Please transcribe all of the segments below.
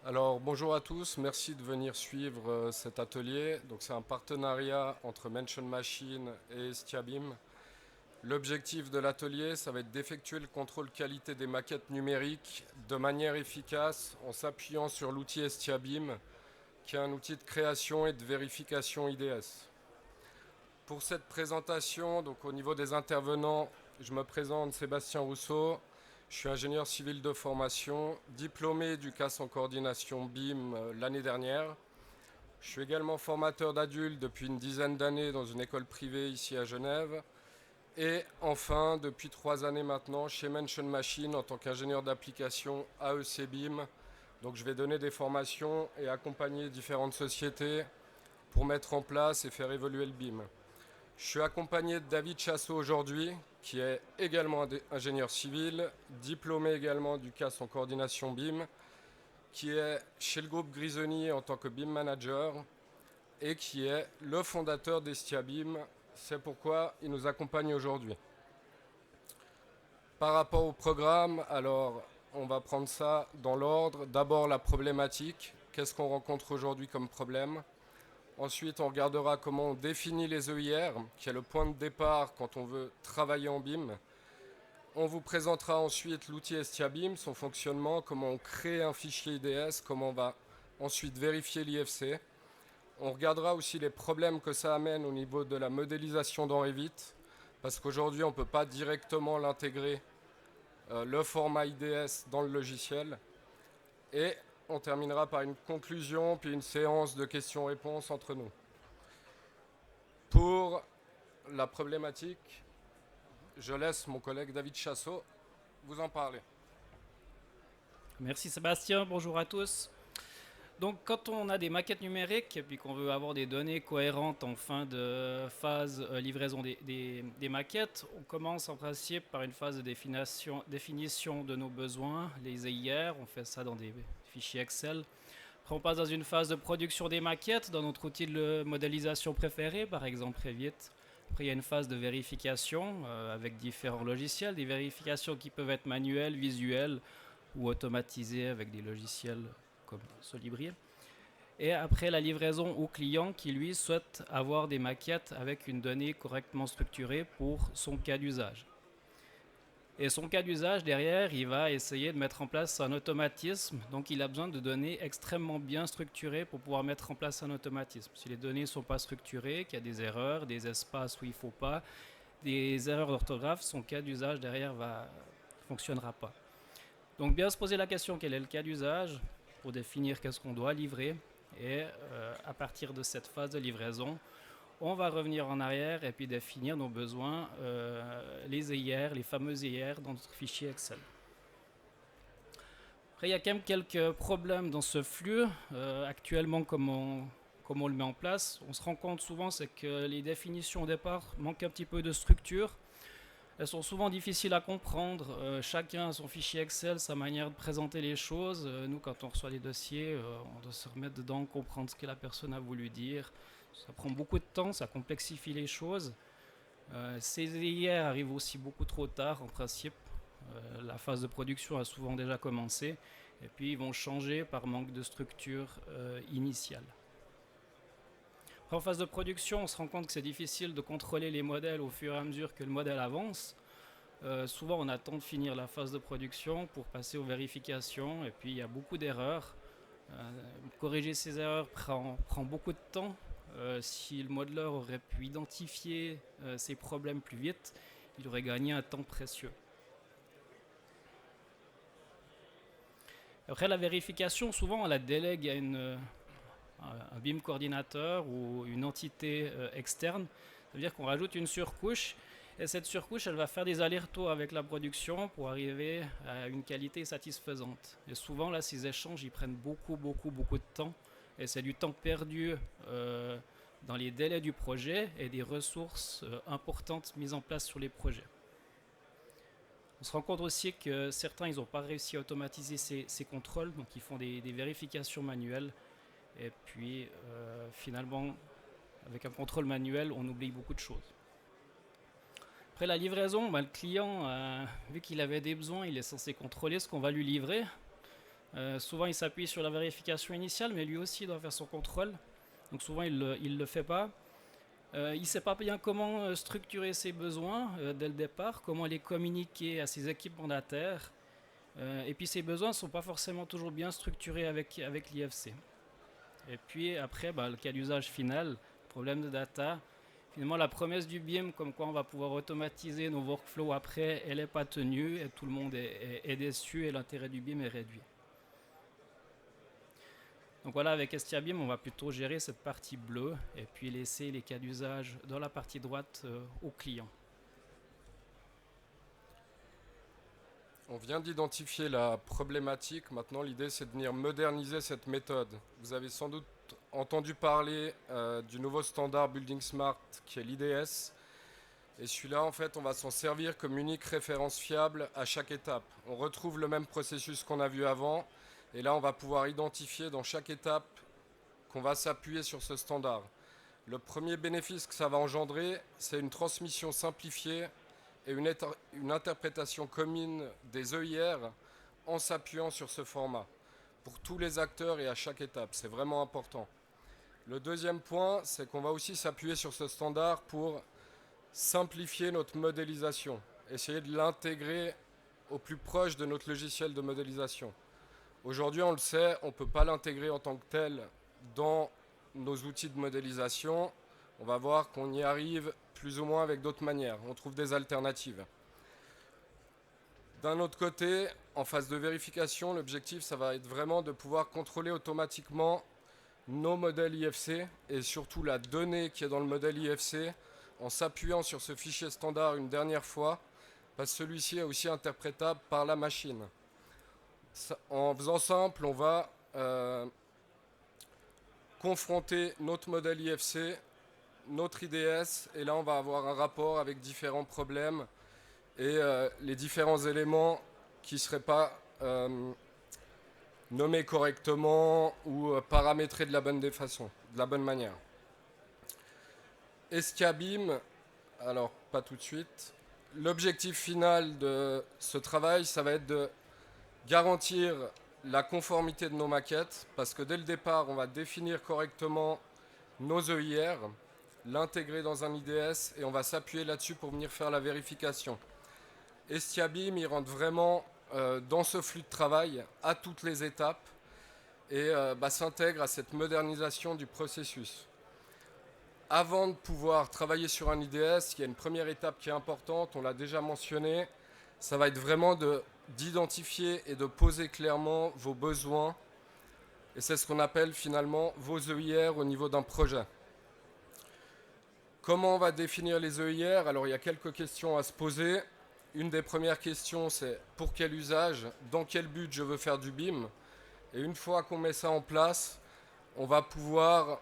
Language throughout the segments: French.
Alors bonjour à tous, merci de venir suivre cet atelier. Donc c'est un partenariat entre Mention Machine et Stiabim. L'objectif de l'atelier, ça va être d'effectuer le contrôle qualité des maquettes numériques de manière efficace en s'appuyant sur l'outil Stiabim, qui est un outil de création et de vérification IDS. Pour cette présentation, donc au niveau des intervenants, je me présente Sébastien Rousseau. Je suis ingénieur civil de formation, diplômé du CAS en coordination BIM l'année dernière. Je suis également formateur d'adultes depuis une dizaine d'années dans une école privée ici à Genève. Et enfin, depuis 3 années maintenant, chez Mention Machine en tant qu'ingénieur d'application AEC BIM. Donc je vais donner des formations et accompagner différentes sociétés pour mettre en place et faire évoluer le BIM. Je suis accompagné de David Chassot aujourd'hui, qui est également ingénieur civil, diplômé également du CAS en coordination BIM, qui est chez le groupe Grisoni en tant que BIM manager et qui est le fondateur d'Estia BIM. C'est pourquoi il nous accompagne aujourd'hui. Par rapport au programme, alors on va prendre ça dans l'ordre. D'abord la problématique, qu'est-ce qu'on rencontre aujourd'hui comme problème. Ensuite, on regardera comment on définit les EIR, qui est le point de départ quand on veut travailler en BIM. On vous présentera ensuite l'outil Estia BIM, son fonctionnement, comment on crée un fichier IDS, comment on va ensuite vérifier l'IFC. On regardera aussi les problèmes que ça amène au niveau de la modélisation dans Revit, parce qu'aujourd'hui, on ne peut pas directement l'intégrer, le format IDS dans le logiciel. Et on terminera par une conclusion, puis une séance de questions-réponses entre nous. Pour la problématique, je laisse mon collègue David Chassot vous en parler. Merci Sébastien, bonjour à tous. Donc quand on a des maquettes numériques et puis qu'on veut avoir des données cohérentes en fin de phase livraison des maquettes, on commence en principe par une phase de définition de nos besoins, les EIR, on fait ça dans des fichiers Excel. Après on passe dans une phase de production des maquettes dans notre outil de modélisation préféré, par exemple Revit. Après il y a une phase de vérification avec différents logiciels, des vérifications qui peuvent être manuelles, visuelles ou automatisées avec des logiciels comme Solibri. Et après la livraison au client qui lui souhaite avoir des maquettes avec une donnée correctement structurée pour son cas d'usage. Et son cas d'usage derrière, il va essayer de mettre en place un automatisme. Donc il a besoin de données extrêmement bien structurées pour pouvoir mettre en place un automatisme. Si les données ne sont pas structurées, qu'il y a des erreurs, des espaces où il ne faut pas, des erreurs d'orthographe, son cas d'usage derrière ne fonctionnera pas. Donc bien se poser la question quel est le cas d'usage pour définir qu'est-ce qu'on doit livrer. Et à partir de cette phase de livraison, on va revenir en arrière et puis définir nos besoins, les EIR, les fameux EIR dans notre fichier Excel. Après, il y a quand même quelques problèmes dans ce flux. Actuellement, comme on le met en place, on se rend compte souvent c'est que les définitions au départ manquent un petit peu de structure. Elles sont souvent difficiles à comprendre. Chacun a son fichier Excel, sa manière de présenter les choses. Nous, quand on reçoit les dossiers, on doit se remettre dedans, comprendre ce que la personne a voulu dire. Ça prend beaucoup de temps, ça complexifie les choses. Ces EIR arrivent aussi beaucoup trop tard, en principe. La phase de production a souvent déjà commencé. Et puis, ils vont changer par manque de structure initiale. En phase de production, on se rend compte que c'est difficile de contrôler les modèles au fur et à mesure que le modèle avance. Souvent, on attend de finir la phase de production pour passer aux vérifications, et puis il y a beaucoup d'erreurs. Corriger ces erreurs prend beaucoup de temps. Si le modeleur aurait pu identifier ces problèmes plus vite, il aurait gagné un temps précieux. Après la vérification, souvent on la délègue à un BIM coordinateur ou une entité externe. Ça veut dire qu'on rajoute une surcouche. Et cette surcouche, elle va faire des allers-retours avec la production pour arriver à une qualité satisfaisante. Et souvent, là, ces échanges, ils prennent beaucoup de temps. Et c'est du temps perdu dans les délais du projet et des ressources importantes mises en place sur les projets. On se rend compte aussi que certains, ils n'ont pas réussi à automatiser ces contrôles, donc ils font des vérifications manuelles. Et puis, finalement, avec un contrôle manuel, on oublie beaucoup de choses. Après la livraison, le client, vu qu'il avait des besoins, il est censé contrôler ce qu'on va lui livrer. Souvent, il s'appuie sur la vérification initiale, mais lui aussi doit faire son contrôle. Donc souvent, il ne le fait pas. Il ne sait pas bien comment structurer ses besoins dès le départ, comment les communiquer à ses équipes mandataires. Et puis ces besoins ne sont pas forcément toujours bien structurés avec l'IFC. Et puis après, le cas d'usage final, problème de data. Finalement, la promesse du BIM, comme quoi on va pouvoir automatiser nos workflows après, elle n'est pas tenue et tout le monde est déçu et l'intérêt du BIM est réduit. Donc voilà, avec StiaBIM, on va plutôt gérer cette partie bleue et puis laisser les cas d'usage dans la partie droite aux clients. On vient d'identifier la problématique. Maintenant, l'idée, c'est de venir moderniser cette méthode. Vous avez sans doute entendu parler du nouveau standard Building Smart qui est l'IDS. Et celui-là, en fait, on va s'en servir comme unique référence fiable à chaque étape. On retrouve le même processus qu'on a vu avant. Et là, on va pouvoir identifier dans chaque étape qu'on va s'appuyer sur ce standard. Le premier bénéfice que ça va engendrer, c'est une transmission simplifiée et une interprétation commune des EIR en s'appuyant sur ce format pour tous les acteurs et à chaque étape. C'est vraiment important. Le deuxième point, c'est qu'on va aussi s'appuyer sur ce standard pour simplifier notre modélisation, essayer de l'intégrer au plus proche de notre logiciel de modélisation. Aujourd'hui, on le sait, on ne peut pas l'intégrer en tant que tel dans nos outils de modélisation. On va voir qu'on y arrive plus ou moins avec d'autres manières. On trouve des alternatives. D'un autre côté, en phase de vérification, l'objectif, ça va être vraiment de pouvoir contrôler automatiquement nos modèles IFC et surtout la donnée qui est dans le modèle IFC en s'appuyant sur ce fichier standard une dernière fois, parce que celui-ci est aussi interprétable par la machine. En faisant simple, on va confronter notre modèle IFC, notre IDS, et là on va avoir un rapport avec différents problèmes et les différents éléments qui ne seraient pas nommés correctement ou paramétrés de la bonne manière. StiaBIM, alors pas tout de suite. L'objectif final de ce travail, ça va être de garantir la conformité de nos maquettes, parce que dès le départ, on va définir correctement nos EIR, l'intégrer dans un IDS et on va s'appuyer là-dessus pour venir faire la vérification. StiaBIM, il rentre vraiment dans ce flux de travail à toutes les étapes et s'intègre à cette modernisation du processus. Avant de pouvoir travailler sur un IDS, il y a une première étape qui est importante, on l'a déjà mentionné, ça va être vraiment d'identifier et de poser clairement vos besoins. Et c'est ce qu'on appelle finalement vos EIR au niveau d'un projet. Comment on va définir les EIR? Alors il y a quelques questions à se poser. Une des premières questions, c'est pour quel usage, dans quel but je veux faire du BIM. Et une fois qu'on met ça en place, on va pouvoir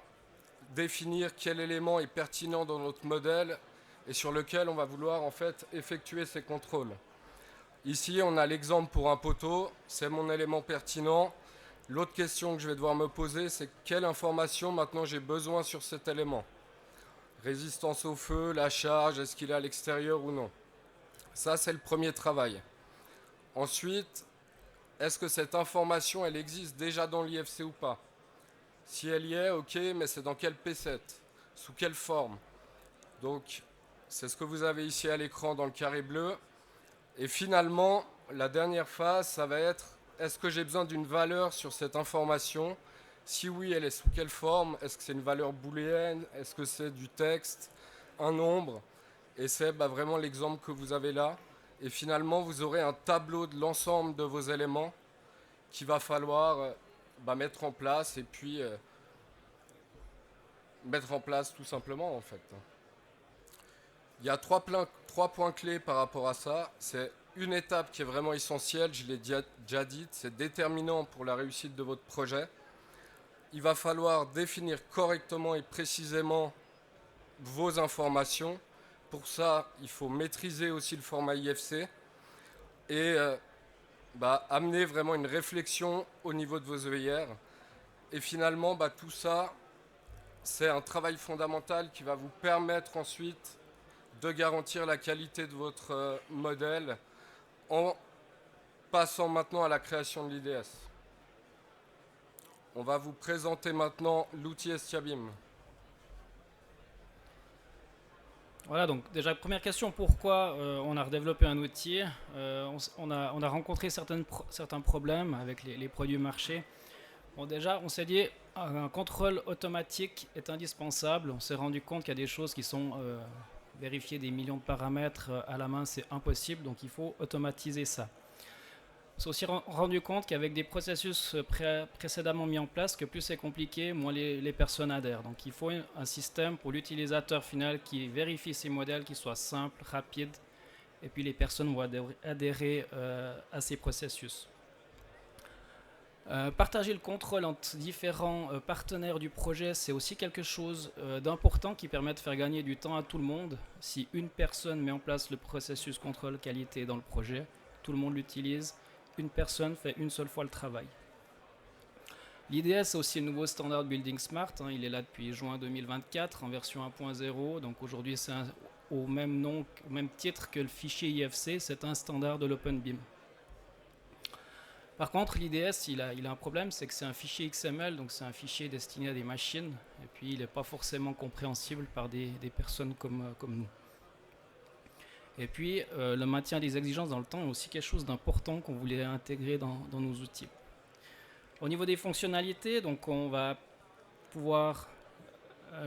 définir quel élément est pertinent dans notre modèle et sur lequel on va vouloir en fait effectuer ces contrôles. Ici, on a l'exemple pour un poteau, c'est mon élément pertinent. L'autre question que je vais devoir me poser, c'est quelle information maintenant j'ai besoin sur cet élément. Résistance au feu, la charge, est-ce qu'il est à l'extérieur ou non. Ça, c'est le premier travail. Ensuite, est-ce que cette information, elle existe déjà dans l'IFC ou pas? Si elle y est, ok, mais c'est dans quel P7? Sous quelle forme? Donc, c'est ce que vous avez ici à l'écran dans le carré bleu. Et finalement, la dernière phase, ça va être, est-ce que j'ai besoin d'une valeur sur cette information? Si oui, elle est sous quelle forme? Est-ce que c'est une valeur booléenne? Est-ce que c'est du texte? Un nombre? Et c'est vraiment l'exemple que vous avez là. Et finalement, vous aurez un tableau de l'ensemble de vos éléments qu'il va falloir mettre en place et puis mettre en place tout simplement en fait. Il y a trois points clés par rapport à ça. C'est une étape qui est vraiment essentielle, je l'ai déjà dit, c'est déterminant pour la réussite de votre projet. Il va falloir définir correctement et précisément vos informations. Pour ça, il faut maîtriser aussi le format IFC et amener vraiment une réflexion au niveau de vos EIR. Et finalement, tout ça, c'est un travail fondamental qui va vous permettre ensuite de garantir la qualité de votre modèle en passant maintenant à la création de l'IDS. On va vous présenter maintenant l'outil Estiabim. Voilà, donc déjà, première question, pourquoi on a redéveloppé un outil. On a rencontré certains problèmes avec les produits marchés. Bon, déjà, on s'est dit, un contrôle automatique est indispensable. On s'est rendu compte qu'il y a des choses qui sont vérifier des millions de paramètres à la main, c'est impossible, donc il faut automatiser ça. On s'est aussi rendu compte qu'avec des processus précédemment mis en place, que plus c'est compliqué, moins les personnes adhèrent. Donc il faut un système pour l'utilisateur final qui vérifie ces modèles, qui soit simple, rapide, et puis les personnes vont adhérer à ces processus. Partager le contrôle entre différents partenaires du projet, c'est aussi quelque chose d'important qui permet de faire gagner du temps à tout le monde. Si une personne met en place le processus contrôle qualité dans le projet, tout le monde l'utilise. Une personne fait une seule fois le travail. L'IDS, c'est aussi le nouveau standard Building Smart. Il est là depuis juin 2024 en version 1.0. Donc aujourd'hui, c'est au même nom, au même titre que le fichier IFC. C'est un standard de l'OpenBIM. Par contre, l'IDS, il a un problème, c'est que c'est un fichier XML, donc c'est un fichier destiné à des machines. Et puis, il n'est pas forcément compréhensible par des personnes comme nous. Et puis, le maintien des exigences dans le temps est aussi quelque chose d'important qu'on voulait intégrer dans nos outils. Au niveau des fonctionnalités, donc on va pouvoir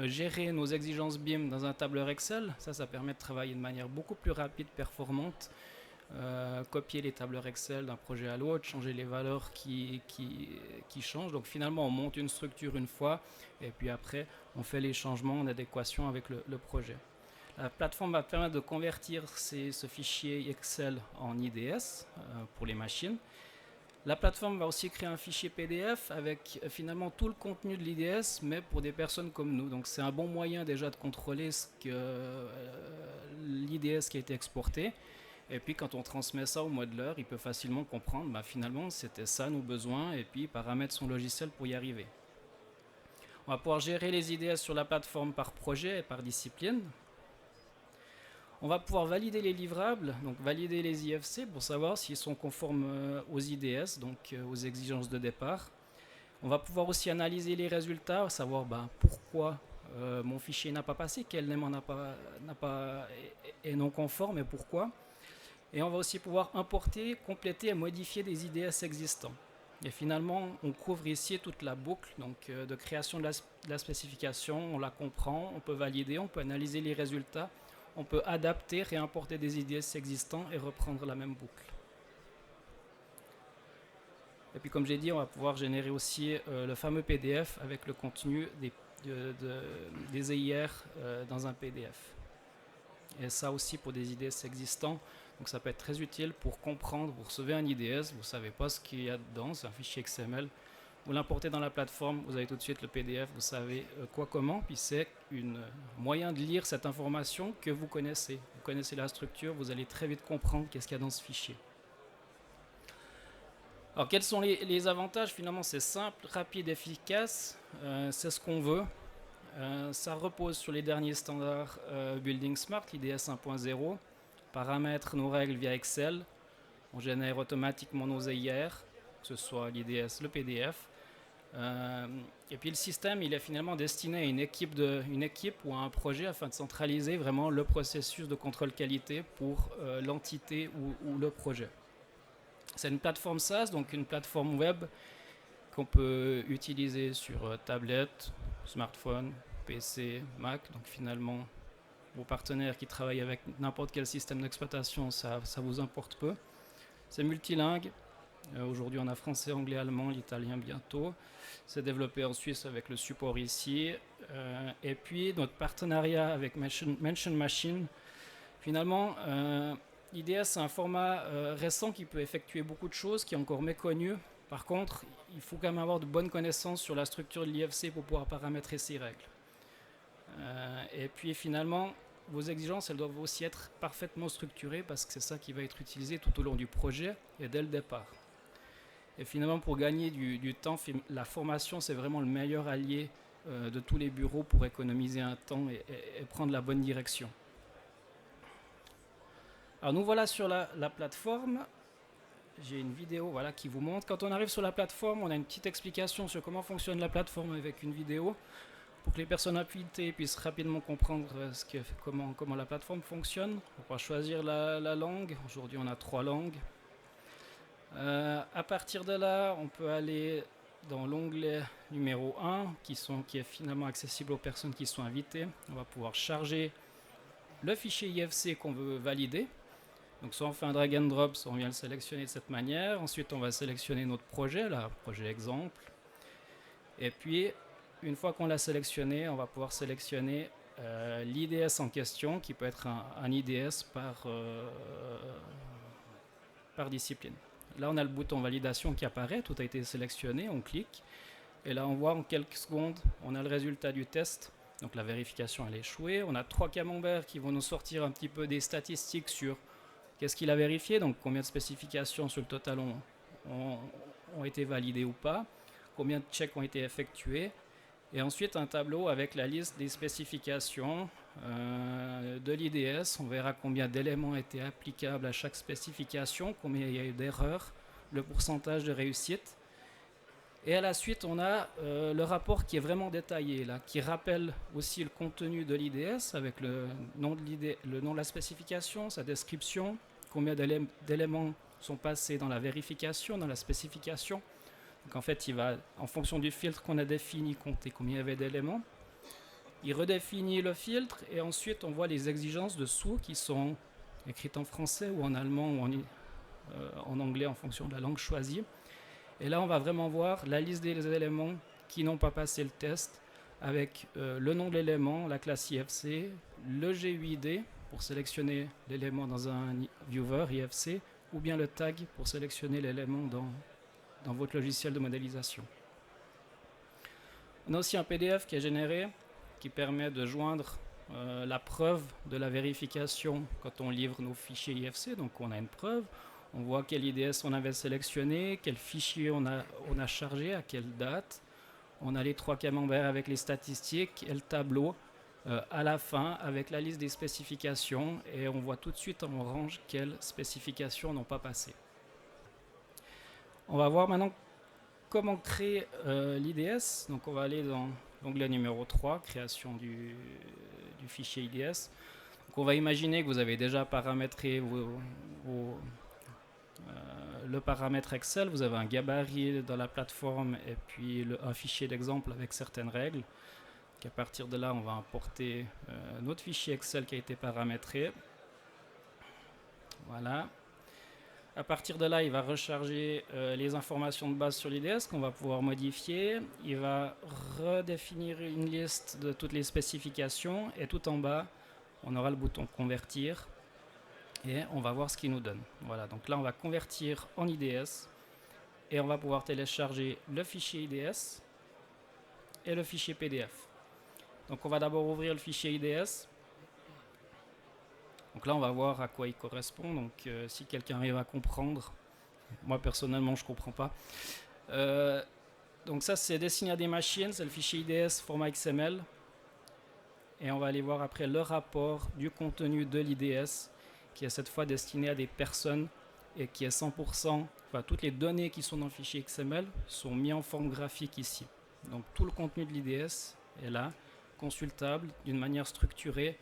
gérer nos exigences BIM dans un tableur Excel. Ça permet de travailler de manière beaucoup plus rapide, performante. Copier les tableurs Excel d'un projet à l'autre, changer les valeurs qui changent. Donc finalement, on monte une structure une fois, et puis après, on fait les changements en adéquation avec le projet. La plateforme va permettre de convertir ce fichier Excel en IDS pour les machines. La plateforme va aussi créer un fichier PDF avec finalement tout le contenu de l'IDS, mais pour des personnes comme nous. Donc c'est un bon moyen déjà de contrôler l'IDS qui a été exporté. Et puis quand on transmet ça au modeleur, il peut facilement comprendre, finalement c'était ça nos besoins, et puis paramétrer son logiciel pour y arriver. On va pouvoir gérer les IDS sur la plateforme par projet et par discipline. On va pouvoir valider les livrables, donc valider les IFC pour savoir s'ils sont conformes aux IDS, donc aux exigences de départ. On va pouvoir aussi analyser les résultats, savoir pourquoi mon fichier n'a pas passé, quel élément est non conforme et pourquoi. Et on va aussi pouvoir importer, compléter et modifier des IDS existants. Et finalement, on couvre ici toute la boucle donc, de création de la spécification, on la comprend, on peut valider, on peut analyser les résultats, on peut adapter, réimporter des IDS existants et reprendre la même boucle. Et puis comme j'ai dit, on va pouvoir générer aussi le fameux PDF avec le contenu des EIR dans un PDF. Et ça aussi pour des IDS existants. Donc ça peut être très utile pour comprendre, vous recevez un IDS, vous ne savez pas ce qu'il y a dedans, c'est un fichier XML, vous l'importez dans la plateforme, vous avez tout de suite le PDF, vous savez quoi, comment, puis c'est un moyen de lire cette information que vous connaissez. Vous connaissez la structure, vous allez très vite comprendre qu'est-ce qu'il y a dans ce fichier. Alors quels sont les avantages? Finalement c'est simple, rapide, efficace, c'est ce qu'on veut. Ça repose sur les derniers standards Building Smart, l'IDS 1.0. Paramètre nos règles via Excel. On génère automatiquement nos EIR, que ce soit l'IDS, le PDF. Et puis le système, il est finalement destiné à une équipe ou à un projet afin de centraliser vraiment le processus de contrôle qualité pour l'entité ou le projet. C'est une plateforme SaaS, donc une plateforme web qu'on peut utiliser sur tablette, smartphone, PC, Mac. Donc finalement, vos partenaires qui travaillent avec n'importe quel système d'exploitation, ça vous importe peu. C'est multilingue. Aujourd'hui, on a français, anglais, allemand, l'italien bientôt. C'est développé en Suisse avec le support ici. Et puis, notre partenariat avec Mention Machine. Finalement, IDS, c'est un format récent qui peut effectuer beaucoup de choses, qui est encore méconnu. Par contre, il faut quand même avoir de bonnes connaissances sur la structure de l'IFC pour pouvoir paramétrer ces règles. Et puis finalement, vos exigences, elles doivent aussi être parfaitement structurées parce que c'est ça qui va être utilisé tout au long du projet et dès le départ. Et finalement, pour gagner du temps, la formation, c'est vraiment le meilleur allié de tous les bureaux pour économiser un temps et prendre la bonne direction. Alors nous voilà sur la plateforme. j'ai une vidéo voilà, qui vous montre. Quand on arrive sur la plateforme, on a une petite explication sur comment fonctionne la plateforme avec une vidéo pour que les personnes habilitées puissent rapidement comprendre comment la plateforme fonctionne. On va choisir la langue. Aujourd'hui, on a 3 langues. À partir de là, on peut aller dans l'onglet numéro 1 qui est finalement accessible aux personnes qui sont invitées. On va pouvoir charger le fichier IFC qu'on veut valider. Donc soit on fait un drag and drop, soit on vient le sélectionner de cette manière. Ensuite, on va sélectionner notre projet, là, projet exemple. Et puis, une fois qu'on l'a sélectionné, on va pouvoir sélectionner l'IDS en question, qui peut être un IDS par discipline. Là, on a le bouton validation qui apparaît, tout a été sélectionné, on clique. Et là, on voit en quelques secondes, on a le résultat du test. Donc la vérification, elle est échouée. On a 3 camemberts qui vont nous sortir un petit peu des statistiques sur qu'est-ce qu'il a vérifié, donc combien de spécifications sur le total ont été validées ou pas, combien de checks ont été effectués, et ensuite un tableau avec la liste des spécifications de l'IDS. On verra combien d'éléments étaient applicables à chaque spécification, combien il y a eu d'erreurs, le pourcentage de réussite. Et à la suite, on a le rapport qui est vraiment détaillé, là, qui rappelle aussi le contenu de l'IDS avec le nom de la spécification, sa description, combien d'éléments sont passés dans la vérification, dans la spécification. Donc en fait, il va, en fonction du filtre qu'on a défini, compter combien il y avait d'éléments. Il redéfinit le filtre et ensuite on voit les exigences dessous qui sont écrites en français ou en allemand ou en anglais en fonction de la langue choisie. Et là, on va vraiment voir la liste des éléments qui n'ont pas passé le test avec le nom de l'élément, la classe IFC, le GUID pour sélectionner l'élément dans un viewer IFC ou bien le tag pour sélectionner l'élément dans votre logiciel de modélisation. On a aussi un PDF qui est généré qui permet de joindre la preuve de la vérification quand on livre nos fichiers IFC. Donc on a une preuve. On voit quel IDS on avait sélectionné, quel fichier on a chargé, à quelle date. On a les 3 camemberts avec les statistiques et le tableau à la fin avec la liste des spécifications. Et on voit tout de suite en orange quelles spécifications n'ont pas passé. On va voir maintenant comment créer l'IDS. Donc on va aller dans l'onglet numéro 3, création du fichier IDS. Donc on va imaginer que vous avez déjà paramétré le paramètre Excel, vous avez un gabarit dans la plateforme et puis un fichier d'exemple avec certaines règles. À partir de là, on va importer notre fichier Excel qui a été paramétré. Voilà. À partir de là, il va recharger les informations de base sur l'IDS qu'on va pouvoir modifier. Il va redéfinir une liste de toutes les spécifications et tout en bas, on aura le bouton convertir. Et on va voir ce qu'il nous donne. Voilà, donc là on va convertir en IDS et on va pouvoir télécharger le fichier IDS et le fichier PDF. Donc on va d'abord ouvrir le fichier IDS. Donc là on va voir à quoi il correspond. Donc si quelqu'un arrive à comprendre, moi personnellement je ne comprends pas. Donc ça c'est destiné à des machines, c'est le fichier IDS format XML. Et on va aller voir après le rapport du contenu de l'IDS qui est cette fois destiné à des personnes et qui est 100%, enfin toutes les données qui sont dans le fichier XML sont mises en forme graphique ici. Donc tout le contenu de l'IDS est là, consultable d'une manière structurée.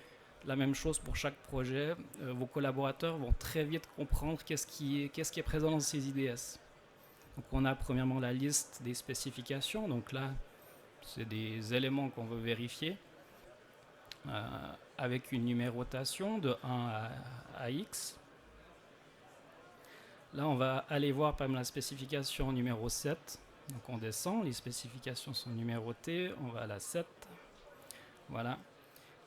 La même chose pour chaque projet. Vos collaborateurs vont très vite comprendre qu'est-ce qui est présent dans ces IDS. Donc on a premièrement la liste des spécifications. Donc là, c'est des éléments qu'on veut vérifier. Avec une numérotation de 1 à X. Là, on va aller voir par exemple la spécification numéro 7. Donc on descend, les spécifications sont numérotées, on va à la 7. Voilà.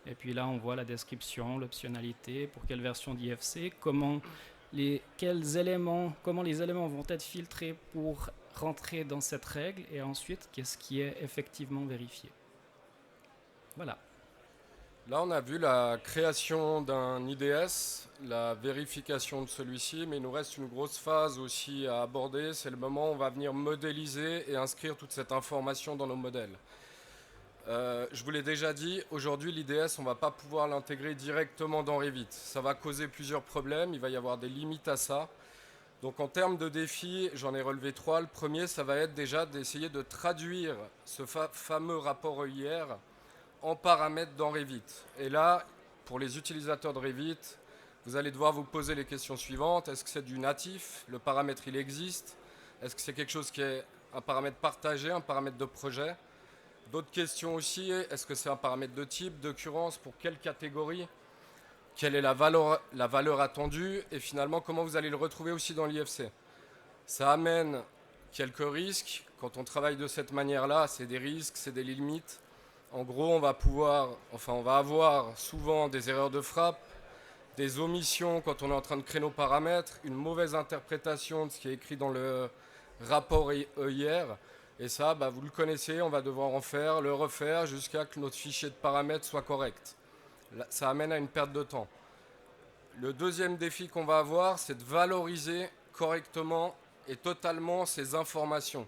Et puis là, on voit la description, l'optionnalité, pour quelle version d'IFC, comment les éléments vont être filtrés pour rentrer dans cette règle, et ensuite, qu'est-ce qui est effectivement vérifié. Voilà. Là, on a vu la création d'un IDS, la vérification de celui-ci, mais il nous reste une grosse phase aussi à aborder. C'est le moment où on va venir modéliser et inscrire toute cette information dans nos modèles. Je vous l'ai déjà dit, aujourd'hui l'IDS, on ne va pas pouvoir l'intégrer directement dans Revit. Ça va causer plusieurs problèmes, il va y avoir des limites à ça. Donc en termes de défis, j'en ai relevé 3. Le premier, ça va être déjà d'essayer de traduire ce fameux rapport EIR en paramètres dans Revit. Et là, pour les utilisateurs de Revit, vous allez devoir vous poser les questions suivantes. Est-ce que c'est du natif? Le paramètre, il existe? Est-ce que c'est quelque chose qui est un paramètre partagé, un paramètre de projet? D'autres questions aussi, est-ce que c'est un paramètre de type, d'occurrence, pour quelle catégorie? Quelle est la valeur attendue? Et finalement, comment vous allez le retrouver aussi dans l'IFC? Ça amène quelques risques. Quand on travaille de cette manière-là, c'est des risques, c'est des limites. En gros, on va avoir souvent des erreurs de frappe, des omissions quand on est en train de créer nos paramètres, une mauvaise interprétation de ce qui est écrit dans le rapport EIR. Et ça, vous le connaissez, on va devoir en faire, le refaire jusqu'à ce que notre fichier de paramètres soit correct. Ça amène à une perte de temps. Le deuxième défi qu'on va avoir, c'est de valoriser correctement et totalement ces informations.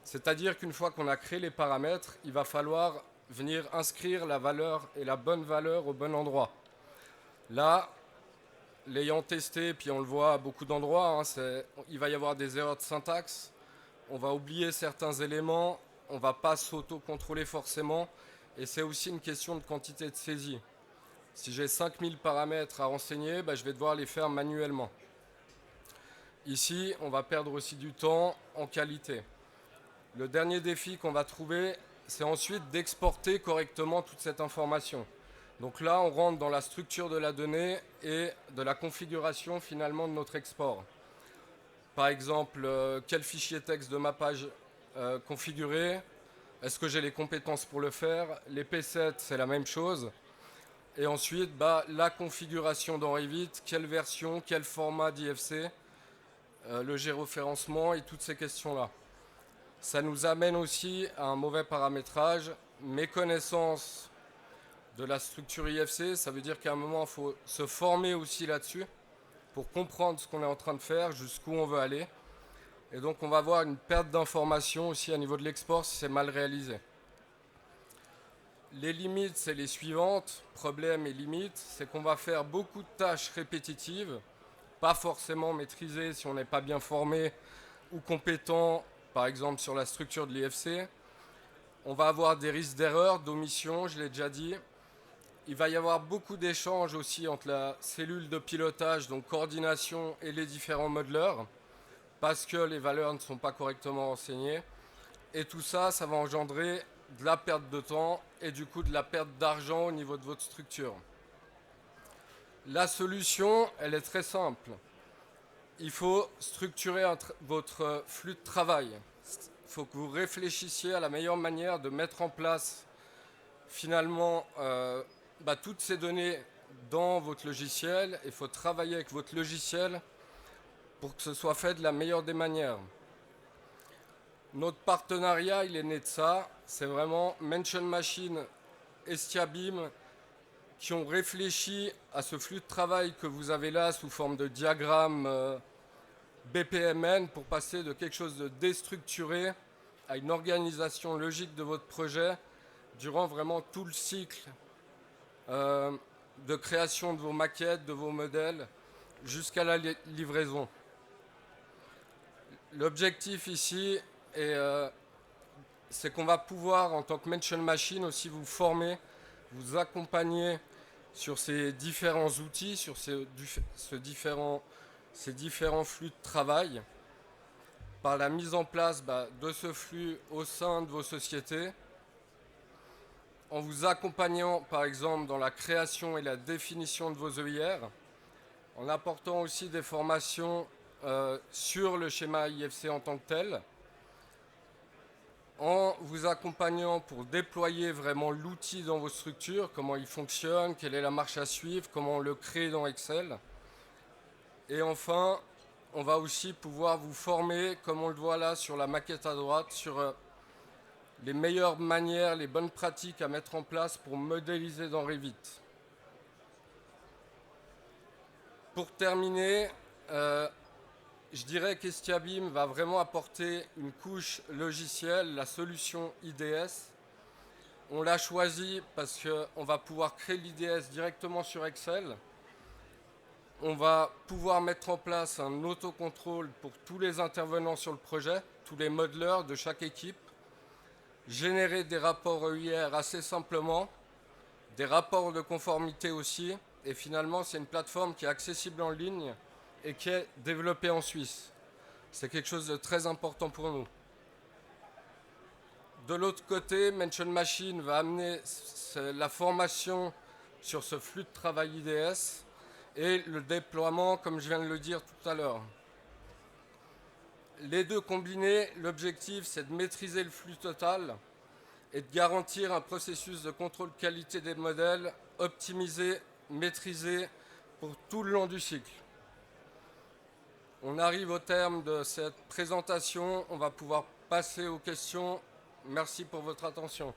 C'est-à-dire qu'une fois qu'on a créé les paramètres, il va falloir venir inscrire la valeur et la bonne valeur au bon endroit. Là, l'ayant testé, puis on le voit à beaucoup d'endroits, il va y avoir des erreurs de syntaxe, on va oublier certains éléments, on ne va pas s'auto-contrôler forcément, et c'est aussi une question de quantité de saisie. Si j'ai 5000 paramètres à renseigner, je vais devoir les faire manuellement. Ici, on va perdre aussi du temps en qualité. Le dernier défi qu'on va trouver, c'est ensuite d'exporter correctement toute cette information. Donc là, on rentre dans la structure de la donnée et de la configuration finalement de notre export. Par exemple, quel fichier texte de ma page configurer? Est-ce que j'ai les compétences pour le faire? Les P7, c'est la même chose. Et ensuite, la configuration dans Revit, quelle version, quel format d'IFC, le géoréférencement et toutes ces questions-là. Ça nous amène aussi à un mauvais paramétrage, méconnaissance de la structure IFC, ça veut dire qu'à un moment, il faut se former aussi là-dessus pour comprendre ce qu'on est en train de faire, jusqu'où on veut aller. Et donc, on va avoir une perte d'information aussi à niveau de l'export si c'est mal réalisé. Les limites, c'est les suivantes. Problèmes et limites, c'est qu'on va faire beaucoup de tâches répétitives, pas forcément maîtrisées si on n'est pas bien formé ou compétent, par exemple sur la structure de l'IFC. On va avoir des risques d'erreur, d'omission, je l'ai déjà dit. Il va y avoir beaucoup d'échanges aussi entre la cellule de pilotage, donc coordination, et les différents modeleurs, parce que les valeurs ne sont pas correctement renseignées. Et tout ça, ça va engendrer de la perte de temps et du coup de la perte d'argent au niveau de votre structure. La solution, elle est très simple. Il faut structurer votre flux de travail. Il faut que vous réfléchissiez à la meilleure manière de mettre en place finalement toutes ces données dans votre logiciel. Il faut travailler avec votre logiciel pour que ce soit fait de la meilleure des manières. Notre partenariat, il est né de ça. C'est vraiment Mention Machine et Stiabim qui ont réfléchi à ce flux de travail que vous avez là sous forme de diagramme BPMN pour passer de quelque chose de déstructuré à une organisation logique de votre projet durant vraiment tout le cycle de création de vos maquettes, de vos modèles, jusqu'à la livraison. L'objectif ici, c'est qu'on va pouvoir, en tant que Mention Machine, aussi vous former, vous accompagner sur ces différents outils, sur ces différents flux de travail, par la mise en place de ce flux au sein de vos sociétés, en vous accompagnant par exemple dans la création et la définition de vos EIR, en apportant aussi des formations sur le schéma IFC en tant que tel, en vous accompagnant pour déployer vraiment l'outil dans vos structures, comment il fonctionne, quelle est la marche à suivre, comment on le crée dans Excel. Et enfin, on va aussi pouvoir vous former, comme on le voit là sur la maquette à droite, sur les meilleures manières, les bonnes pratiques à mettre en place pour modéliser dans Revit. Pour terminer, je dirais qu'Estiabim va vraiment apporter une couche logicielle, la solution IDS. On l'a choisi parce qu'on va pouvoir créer l'IDS directement sur Excel. on va pouvoir mettre en place un autocontrôle pour tous les intervenants sur le projet, tous les modeleurs de chaque équipe, générer des rapports EIR assez simplement, des rapports de conformité aussi, et finalement c'est une plateforme qui est accessible en ligne et qui est développée en Suisse. C'est quelque chose de très important pour nous. De l'autre côté, Mention Machine va amener la formation sur ce flux de travail IDS et le déploiement, comme je viens de le dire tout à l'heure. Les deux combinés, l'objectif c'est de maîtriser le flux total et de garantir un processus de contrôle qualité des modèles optimisé, maîtrisé pour tout le long du cycle. On arrive au terme de cette présentation, on va pouvoir passer aux questions. Merci pour votre attention.